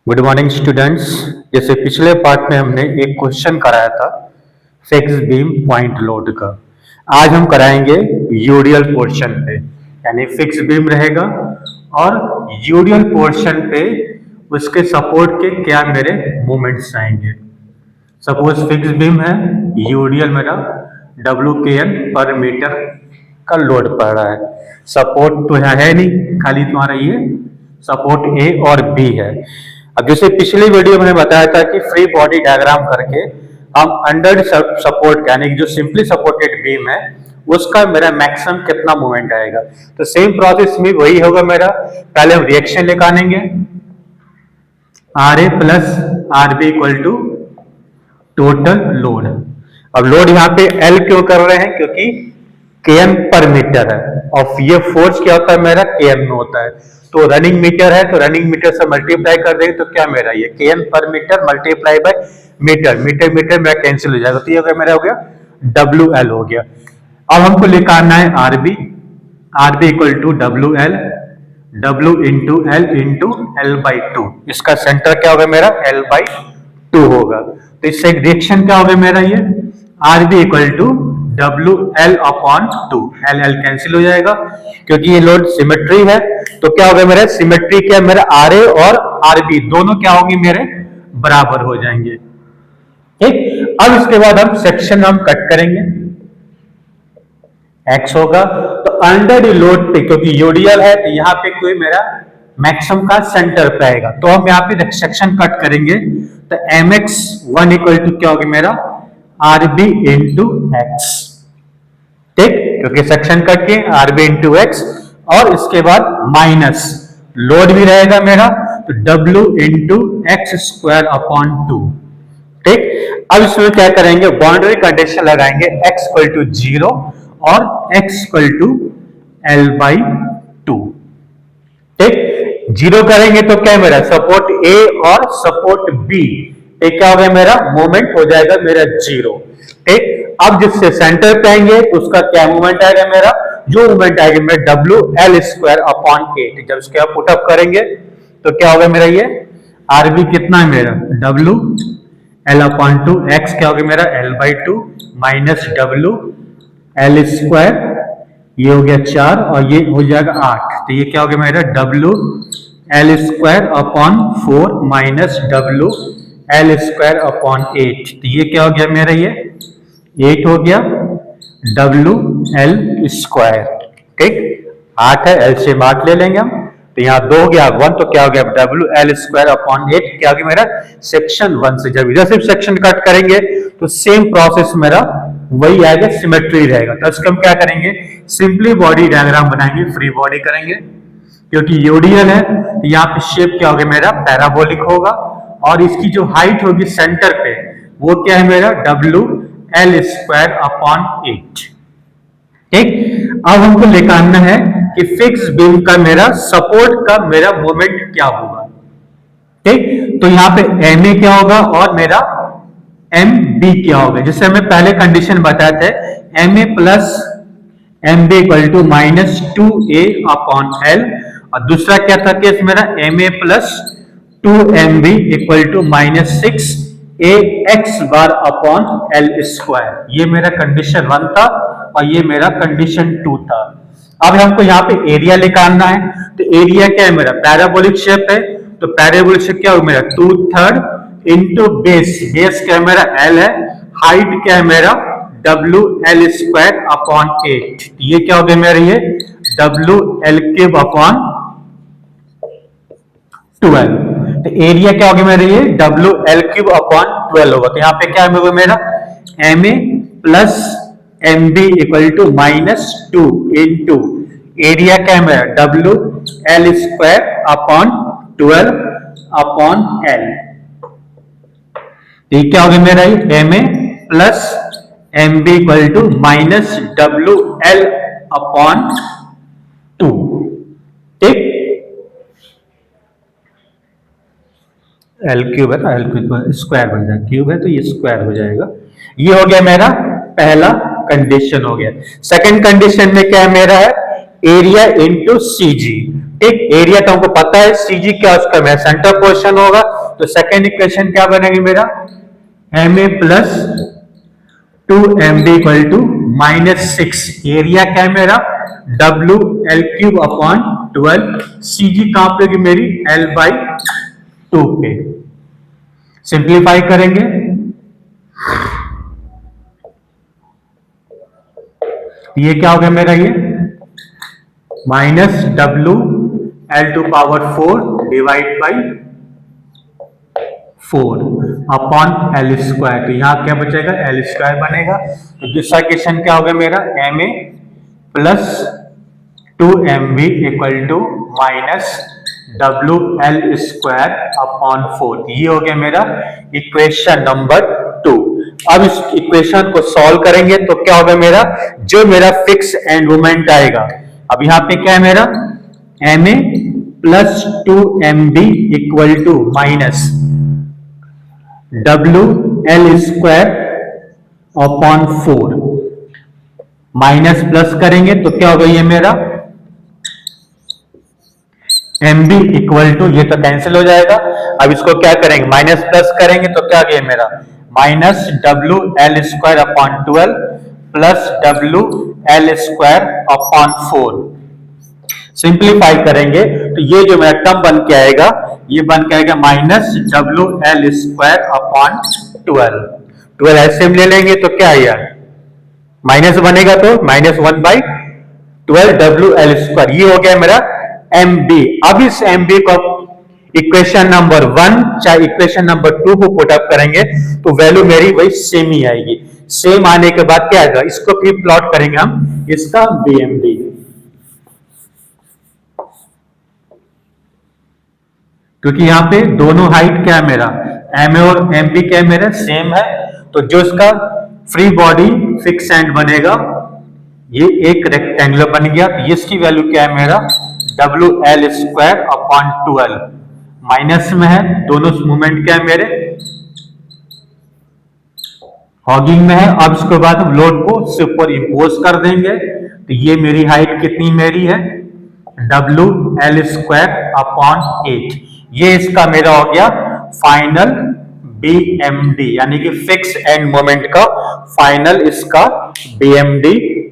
Good morning students. जैसे पिछले part में हमने एक क्वेश्चन कराया था फिक्स बीम पॉइंट लोड का, आज हम कराएंगे यूडियल पोर्शन पे, यानी फिक्स बीम रहेगा और यूडियल पोर्शन पे उसके सपोर्ट के क्या मेरे मोमेंट्स आएंगे। सपोज फिक्स बीम है, यूडियल मेरा WKN पर मीटर का लोड पड़ रहा है। सपोर्ट तो यहाँ है नहीं, खाली तुम्हारा ये सपोर्ट A और B है। अब जैसे पिछली वीडियो में बताया था कि फ्री बॉडी डायग्राम करके हम अंडर सपोर्ट यानी जो सिंपली सपोर्टेड बीम है उसका मेरा मैक्सिमम कितना मूवमेंट आएगा। तो सेम प्रोसेस में वही होगा मेरा। पहले हम रिएक्शन निकालेंगे, RA plus RB equal to total load. अब लोड यहाँ पे L क्यों कर रहे हैं, क्योंकि km पर मीटर है और ये फोर्स क्या होता है मेरा km में होता है। तो रनिंग मीटर है तो रनिंग मीटर से मल्टीप्लाई कर देंगे तो क्या मेरा ये km पर metre multiply by metre, metre metre मेरा कैंसिल हो जाएगा। तो ये मेरा हो गया WL हो गया। अब हमको निकालना है RB equal to WL, W into L into L/2। इसका सेंटर क्या होगा मेरा L/2 होगा। तो इससे एक रिएक्शन क्या होगा मेरा ये RB equal to WL/2। L cancel हो जाएगा क्योंकि ये लोड सिमेट्री है। तो क्या होगा मेरा सिमेट्री क्या मेरा RA और RB दोनों क्या होंगे मेरे बराबर हो जाएंगे। ठीक, अब इसके बाद हम सेक्शन हम कट करेंगे। X होगा तो अंडर लोड पे, क्योंकि यूडियल है तो यहाँ पे कोई मेरा मैक्सिमम का सेंटर पे आएगा। तो हम यहाँ पे सेक्शन कट करेंगे तो MX1 इक्वल टू क्या होगा मेरा RB इंटू X। ठीक, क्योंकि सेक्शन कट के RB इंटू X और इसके बाद माइनस लोड भी रहेगा मेरा तो W इंटू X²/2। ठीक, अब इसमें क्या करेंगे बाउंड्री कंडीशन लगाएंगे X इक्वल टू 0 और X इक्वल टू L/2। ठीक, 0 करेंगे तो क्या मेरा सपोर्ट A और सपोर्ट B एक क्या हो गया मेरा मोमेंट हो जाएगा मेरा 0। ठीक, अब जिससे सेंटर पे आएंगे तो उसका क्या मूवमेंट आएगा मेरा, जो मूवमेंट आएगा मेरा WL²/8। जब इसके आप पुट अप करेंगे तो क्या होगा मेरा ये RB कितना है मेरा WL/2, X क्या होगा मेरा L/2 माइनस WL², ये हो गया 4 और ये हो जाएगा 8। तो ये क्या हो गया मेरा WL²/4 माइनस WL²/8। तो ये क्या हो गया मेरा ये 8 हो गया WL²। ठीक, 8 है, LCM 8 ले लेंगे हम तो यहाँ 2 हो गया 1, तो क्या हो गया WL²/8 क्या हो गया मेरा सेक्शन 1 से। जब इधर से सेक्शन कट करेंगे तो सेम प्रोसेस मेरा वही आएगा, सिमेट्री रहेगा। तो इसको हम क्या करेंगे सिंपली बॉडी डायग्राम बनाएंगे, फ्री बॉडी करेंगे क्योंकि यूडियल है तो यहाँ पे शेप क्या होगा मेरा पैराबोलिक होगा और इसकी जो हाइट होगी सेंटर पे वो क्या है मेरा WL²/8। ठीक, अब हमको निकालना है कि फिक्स बीम का मेरा सपोर्ट का मेरा मोमेंट क्या होगा। ठीक, तो यहाँ पे MA क्या होगा और मेरा MB क्या होगा। जैसे हमें पहले कंडीशन बताए थे MA plus MB equal to -2A/L और दूसरा क्या था केस मेरा MA plus 2MB equal to -6AX/L²। ये मेरा कंडीशन 1 था और ये मेरा कंडीशन 2 था। अब हमको यहाँ पे एरिया निकालना है तो एरिया क्या है मेरा पैराबोलिक शेप है तो पैराबोलिक शेप क्या होगा मेरा 2/3 इंटू बेस, बेस क्या है मेरा L है, हाइट क्या है मेरा WL²/8। ये क्या हो गया मेरा ये WL³/12। तो एरिया क्या हो गया मेरा ये WL³/12 होगा। तो यहाँ पे क्या होगा मेरा MA plus MB equal to -2 into area क्या है मेरा WL²/12/L। ये क्या हो गया मेरा MA plus MB equal to -WL/2। ठीक, L³ है ना, L³ स्क्वायर बन जाएगा, क्यूब है तो ये स्क्वायर हो जाएगा। ये हो गया मेरा पहला कंडीशन हो गया। सेकंड कंडीशन में क्या है मेरा है एरिया इंटू CG। ठीक, एरिया तो हमको पता है, सीजी क्या उसका मेरा सेंटर पोर्शन होगा, तो सेकेंड इक्वेशन क्या बनेगी मेरा, M A plus 2mb equal to -6, area क्या है मेरा W L cube upon 12, CG कहां पे होगी मेरी L/2 पे। सिंप्लीफाई करेंगे, ये क्या हो गया मेरा, ये -WL⁴ divide by 4 upon L², तो यहां क्या बचेगा L² बनेगा। तो दूसरा क्वेश्चन क्या होगा मेरा, MA plus 2mb equal to -WL² upon 4, ये हो गया मेरा इक्वेशन नंबर 2। अब इस इक्वेशन को सॉल्व करेंगे तो क्या होगा मेरा, जो मेरा फिक्स एंड मोमेंट आएगा, अब यहां पे क्या है मेरा MA plus 2mb equal to WL² upon 4, minus plus करेंगे तो क्या होगा ये मेरा mb इक्वल टू, ये तो कैंसिल हो जाएगा। अब इसको क्या करेंगे, माइनस प्लस करेंगे तो क्या गया मेरा -WL² upon 12 plus WL² upon 4। Simplify करेंगे तो ये जो मेरा टर्म बन के आएगा, ये बन के आएगा -WL² अपॉन 12 ऐसे हम ले लेंगे तो क्या आएगा, माइनस बनेगा तो -1/12 WL², ये हो गया मेरा MB। अब इस MB को इक्वेशन नंबर 1 चाहे इक्वेशन नंबर 2 को पुट अप करेंगे तो वैल्यू मेरी वही सेम ही आएगी। सेम आने के बाद क्या आएगा, इसको फिर प्लॉट करेंगे हम इसका BMD, क्योंकि यहां पे दोनों हाइट क्या है मेरा MA और MB क्या है मेरा सेम है, तो जो इसका फ्री बॉडी फिक्स एंड बनेगा ये एक रेक्टेंगुलर बन गया, तो इसकी वैल्यू क्या है मेरा WL² अपॉन 12, माइनस में है, दोनों मूवमेंट क्या है मेरे हॉगिंग में है। अब इसके बाद हम लोड को सुपर इंपोज कर देंगे, तो ये मेरी हाइट कितनी मेरी है WL² अपॉन 8, ये इसका मेरा हो गया फाइनल BMD, यानी कि फिक्स एंड मोमेंट का फाइनल इसका BMD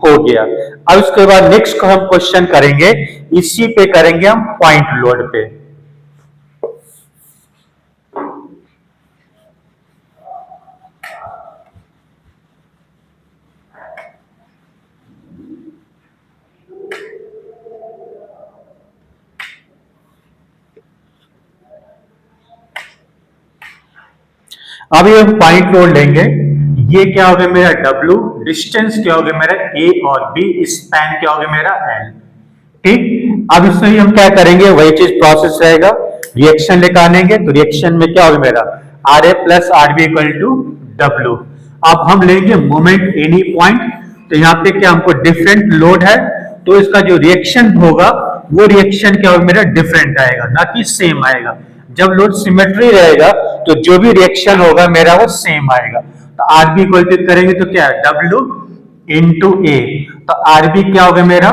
हो गया। अब इसके बाद नेक्स्ट को हम क्वेश्चन करेंगे, इसी पे करेंगे हम पॉइंट लोड पे। अब ये हम पॉइंट लोड लेंगे, ये क्या हो गया मेरा W, डिस्टेंस क्या हो गया मेरा A और B, स्पैन क्या हो गया मेरा L। ठीक, अब इसमें हम क्या करेंगे, वही चीज प्रोसेस रहेगा, रिएक्शन निकालेंगे, तो रिएक्शन में क्या होगा मेरा RA plus RB equal to W। अब हम लेंगे मोमेंट एनी पॉइंट, तो यहाँ पे क्या हमको डिफरेंट लोड है, तो इसका जो रिएक्शन होगा वो रिएक्शन क्या होगा मेरा डिफरेंट आएगा, ना कि सेम आएगा। जब लोड सिमेट्री रहेगा तो जो भी रिएक्शन होगा मेरा वो सेम आएगा। तो RB इक्वल टू करेंगे तो क्या है W इंटू A, तो RB क्या होगा मेरा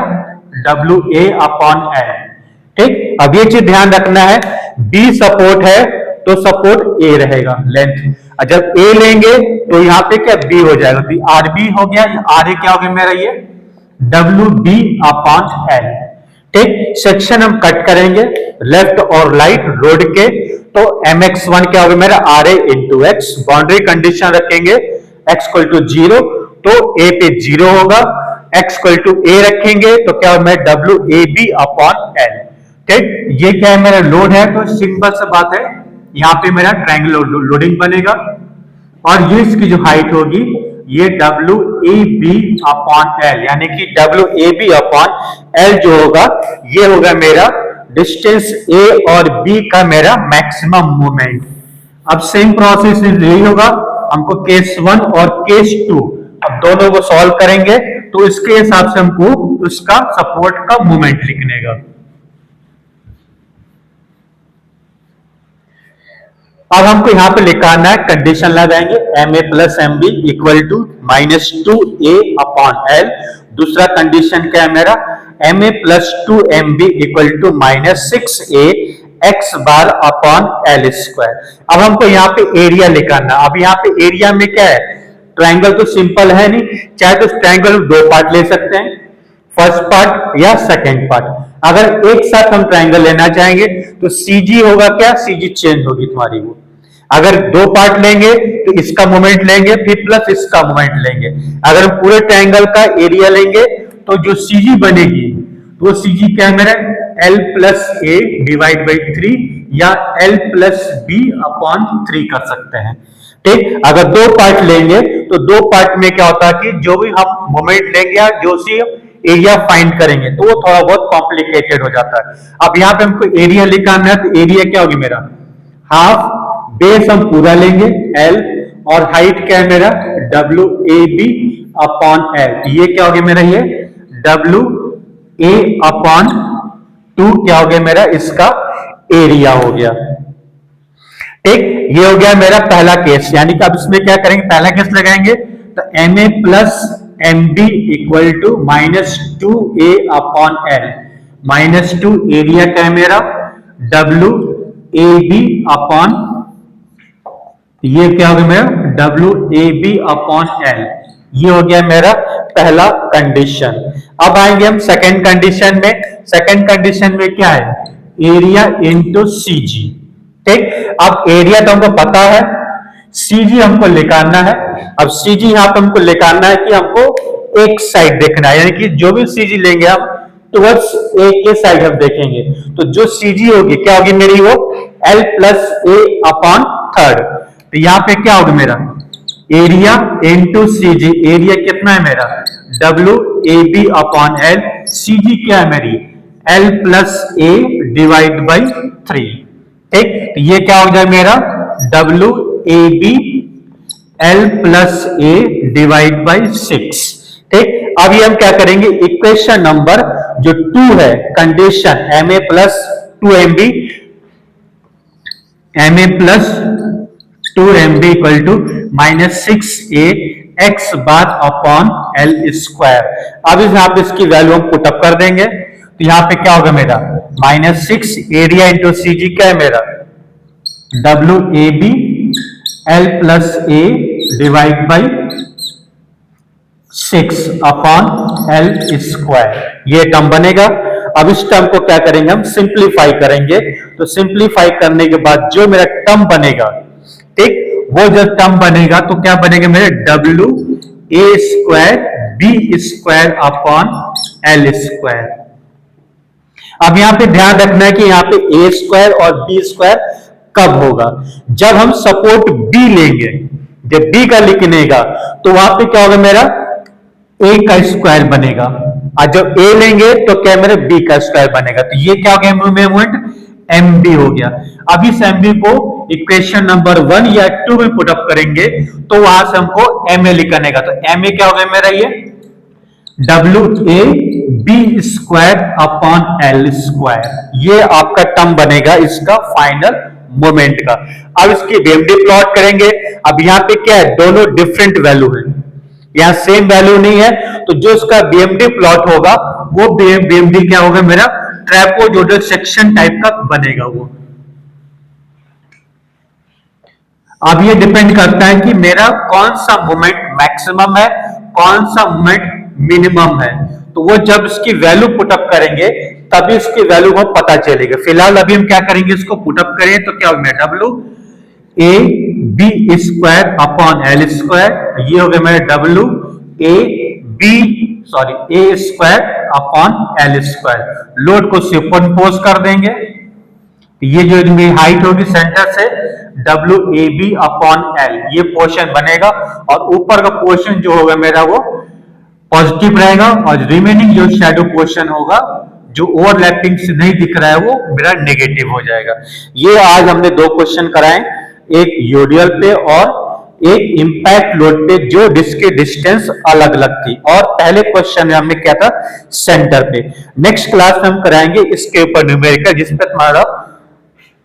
WA अपॉन L। ठीक, अब ये चीज ध्यान रखना है, B सपोर्ट है तो सपोर्ट A रहेगा लेंथ, और जब A लेंगे तो यहाँ पे क्या B हो जाएगा, तो RB हो गया, RA क्या हो गया मेरा ये WB अपॉन L। ठीक, सेक्शन हम कट करेंगे लेफ्ट और राइट रोड के, तो mx1 क्या होगा मेरा RA into x, boundary condition रखेंगे x इक्वल टू 0, तो A पे 0 होगा, x इक्वल टू A रखेंगे तो क्या होगा मेरा WAB अपॉन L। ठीक, ये क्या है मेरा लोड है, तो सिंपल सा बात है, यहाँ पे मेरा ट्रायंगल लोडिंग बनेगा, और ये इसकी जो हाइट होगी ये WAB अपॉन L, यानी कि WAB अपॉन L जो होगा ये होगा मेरा डिस्टेंस A और B का मेरा मैक्सिमम मूवमेंट। अब सेम प्रोसेस यही होगा, हमको केस 1 और केस 2 अब दोनों को सॉल्व करेंगे, तो इसके हिसाब से हमको उसका सपोर्ट का मूवमेंट लिखने का। अब हमको यहाँ पे लिखाना है, कंडीशन लगाएंगे MA plus MB equal to -2A upon L। दूसरा कंडीशन क्या है मेरा MA plus 2MB equal to -6A x bar upon L square. अब हमको यहाँ पे एरिया निकालना। अब यहाँ पे एरिया में क्या है, ट्राइंगल तो सिंपल है नहीं, चाहे तो ट्राइंगल दो पार्ट ले सकते हैं, फर्स्ट पार्ट या सेकेंड पार्ट। अगर एक साथ हम ट्राइंगल लेना चाहेंगे तो CG होगा क्या, CG चेंज होगी तुम्हारी वो। अगर दो पार्ट लेंगे तो इसका मोमेंट लेंगे फिर प्लस इसका मोमेंट लेंगे। अगर हम पूरे ट्राइंगल का एरिया लेंगे तो जो CG बनेगी वो CG क्या है मेरा, L plus A divide by 3 या L प्लस बी अपॉन 3 कर सकते हैं। ठीक, अगर दो पार्ट लेंगे तो दो पार्ट में क्या होता है कि जो भी हम मोमेंट लेंगे या जो सी एरिया फाइंड करेंगे तो वो थोड़ा बहुत कॉम्प्लिकेटेड हो जाता है। अब यहाँ पे हमको एरिया निकालना है तो एरिया क्या होगी मेरा, हाफ, बेस हम पूरा लेंगे L और हाइट क्या है मेरा WAB अपॉन L। ये क्या हो गया मेरा, ये WA अपॉन 2 क्या हो गया मेरा, इसका एरिया हो गया। ठीक, ये हो गया मेरा पहला केस। यानी कि अब इसमें क्या करेंगे, पहला केस लगाएंगे तो MA plus MB equal to -2A upon L। -2 area क्या है मेरा WAB अपॉन, ये क्या हो गया मेरा WAB अपॉन L। ये हो गया मेरा पहला कंडीशन। अब आएंगे हम सेकंड कंडीशन में। सेकंड कंडीशन में क्या है, एरिया इंटू CG। ठीक, अब एरिया तो हमको पता है, CG हमको निकालना है। अब CG यहां पे हमको निकालना है कि हमको एक साइड देखना है, यानी कि जो भी CG लेंगे हम टुवर्ड्स ए के साइड हम देखेंगे। तो जो CG होगी क्या होगी मेरी, वो L प्लस ए अपॉन 3। तो यहाँ पे क्या होगा मेरा एरिया इंटू CG। एरिया कितना है मेरा WAB अपॉन L। CG क्या है मेरी L plus A divide by 3। ठीक, तो ये क्या हो जाए मेरा WAB L plus A divide by 6। ठीक, अभी हम क्या करेंगे, इक्वेशन नंबर जो 2 है, condition MA plus 2MB, MA plus 2MB equal to -6A x bar upon L square. अब यहाँ पे इसकी वैल्यू हम पुटअप कर देंगे तो यहाँ पे क्या होगा मेरा -6 एरिया इंटू CG क्या है मेरा WAB L plus A divide by 6 upon L square. ये टर्म बनेगा। अब इस टर्म को क्या करेंगे, हम सिंप्लीफाई करेंगे। तो सिंप्लीफाई करने के बाद जो मेरा टर्म बनेगा, ठीक, वो जब टर्म बनेगा तो क्या बनेगा मेरे WA square B square upon L square. अब यहां पे ध्यान रखना है कि यहाँ पे A स्क्वायर और B स्क्वायर कब होगा, जब हम सपोर्ट B लेंगे। जब B का लिखनेगा तो वहां पे क्या होगा मेरा A का स्क्वायर बनेगा, और जब A लेंगे तो क्या मेरा B का स्क्वायर बनेगा। तो ये क्या हो गया मोमेंट MB हो गया। अब इस MB को इक्वेशन नंबर 1 या 2 में पुटअप करेंगे तो वहां से हमको MA लिखनेगा। तो MA क्या हो गया मेरा, ये WAB square upon L square. ये आपका टर्म बनेगा इसका फाइनल मोमेंट का। अब इसकी BMD प्लॉट करेंगे। अब यहाँ पे क्या है, दोनों डिफरेंट वैल्यू है, यहाँ सेम वैल्यू नहीं है। तो जो इसका BMD प्लॉट होगा वो BMD क्या होगा मेरा ट्रैपोजोइडल सेक्शन टाइप का बनेगा वो। अब ये डिपेंड करता है कि मेरा कौन सा मोमेंट मैक्सिमम है, कौन सा मोमेंट मिनिमम है। तो वो जब इसकी वैल्यू पुटअप करेंगे तभी इसकी वैल्यू को पता चलेगा। फिलहाल अभी हम क्या करेंगे, इसको पुटअप करें तो क्या होगा WAB square upon L square. ये हो गया मेरा A square upon L square. Load को सुपरइम्पोज कर देंगे। ये जो मेरी हाइट होगी सेंटर से WAB अपॉन L, ये पोर्शन बनेगा और ऊपर का पोर्शन जो होगा मेरा वो पॉजिटिव रहेगा और रिमेनिंग जो शैडो पोर्शन होगा जो ओवरलैपिंग से नहीं दिख रहा है वो मेरा नेगेटिव हो जाएगा। ये आज हमने 2 क्वेश्चन कराए, एक यूडियल पे और एक इंपैक्ट लोड पे जो जिसके डिस्टेंस अलग अलग थी, और पहले क्वेश्चन में हमने क्या था सेंटर पे। नेक्स्ट क्लास में हम कराएंगे इसके ऊपर न्यूमेरिकल, जिसपे तुम्हारा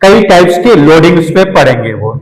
कई टाइप्स के लोडिंग पे पढ़ेंगे वो।